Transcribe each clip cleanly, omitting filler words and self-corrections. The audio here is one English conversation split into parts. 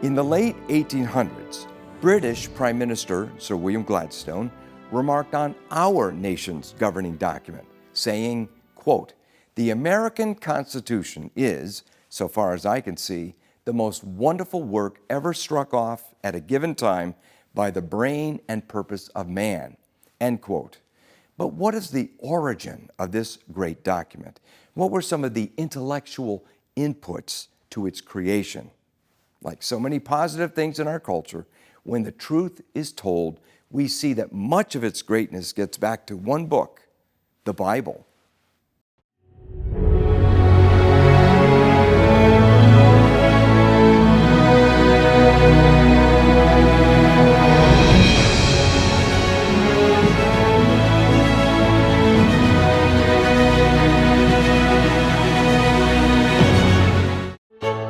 In the late 1800s, British Prime Minister Sir William Gladstone remarked on our nation's governing document, saying, quote, "The American Constitution is, so far as I can see, the most wonderful work ever struck off at a given time by the brain and purpose of man," end quote. But what is the origin of this great document? What were some of the intellectual inputs to its creation? Like so many positive things in our culture, when the truth is told, we see that much of its greatness gets back to one book, the Bible.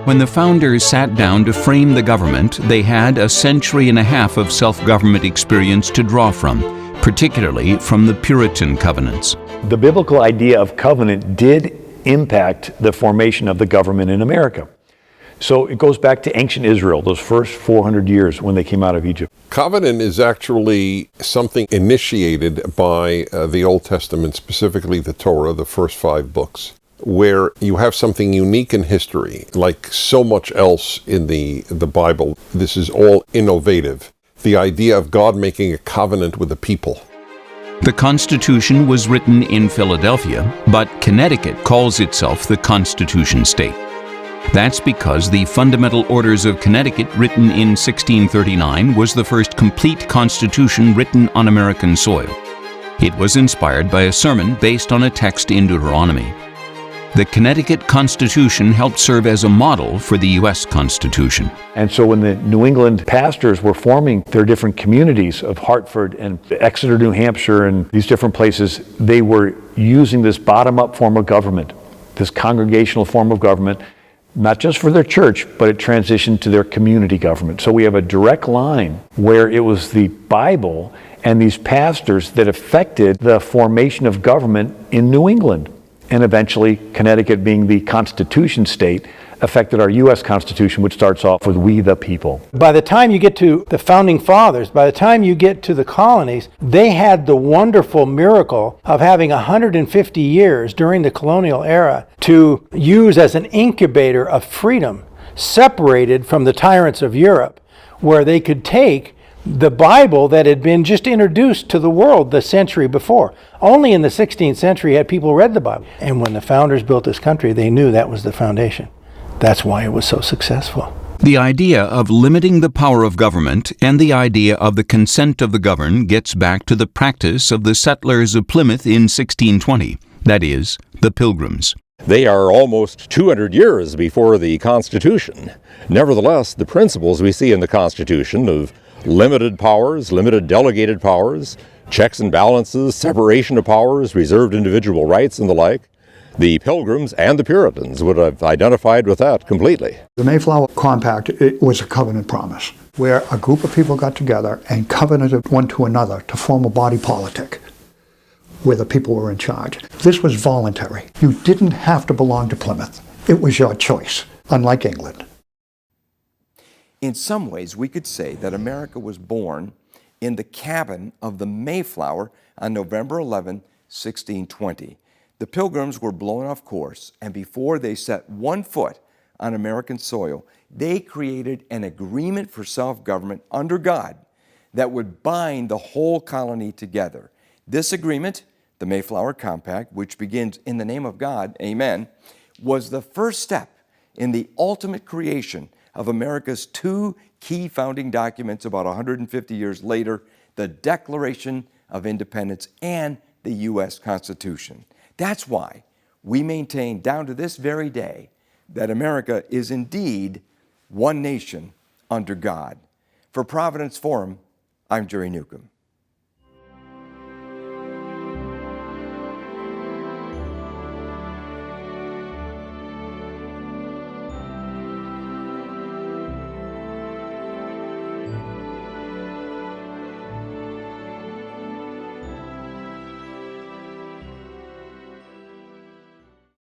When the founders sat down to frame the government, they had a century and a half of self-government experience to draw from, particularly from the Puritan covenants. The biblical idea of covenant did impact the formation of the government in America. So it goes back to ancient Israel, those first 400 years when they came out of Egypt. Covenant is actually something initiated by the Old Testament, specifically the Torah, the first 5 books, where you have something unique in history, like so much else in the Bible. This is all innovative. The idea of God making a covenant with the people. The Constitution was written in Philadelphia, but Connecticut calls itself the Constitution State. That's because the Fundamental Orders of Connecticut, written in 1639, was the first complete constitution written on American soil. It was inspired by a sermon based on a text in Deuteronomy. The Connecticut Constitution helped serve as a model for the U.S. Constitution. And so when the New England pastors were forming their different communities of Hartford and Exeter, New Hampshire, and these different places, they were using this bottom-up form of government, this congregational form of government, not just for their church, but it transitioned to their community government. So we have a direct line where it was the Bible and these pastors that affected the formation of government in New England. And eventually, Connecticut being the Constitution state, affected our U.S. Constitution, which starts off with "We the people." By the time you get to the Founding Fathers, by the time you get to the colonies, they had the wonderful miracle of having 150 years during the colonial era to use as an incubator of freedom, separated from the tyrants of Europe, where they could take the Bible that had been just introduced to the world the century before. Only in the 16th century had people read the Bible. And when the founders built this country, they knew that was the foundation. That's why it was so successful. The idea of limiting the power of government and the idea of the consent of the governed gets back to the practice of the settlers of Plymouth in 1620, that is, the Pilgrims. They are almost 200 years before the Constitution. Nevertheless, the principles we see in the Constitution of limited powers, limited delegated powers, checks and balances, separation of powers, reserved individual rights, and the like, the Pilgrims and the Puritans would have identified with that completely. The Mayflower Compact, it was a covenant promise, where a group of people got together and covenanted one to another to form a body politic, where the people were in charge. This was voluntary. You didn't have to belong to Plymouth. It was your choice, unlike England. In some ways, we could say that America was born in the cabin of the Mayflower on November 11, 1620. The Pilgrims were blown off course, and before they set one foot on American soil, they created an agreement for self-government under God that would bind the whole colony together. This agreement, the Mayflower Compact, which begins in the name of God, amen, was the first step in the ultimate creation of America's 2 key founding documents about 150 years later, the Declaration of Independence and the U.S. Constitution. That's why we maintain down to this very day that America is indeed one nation under God. For Providence Forum, I'm Jerry Newcombe.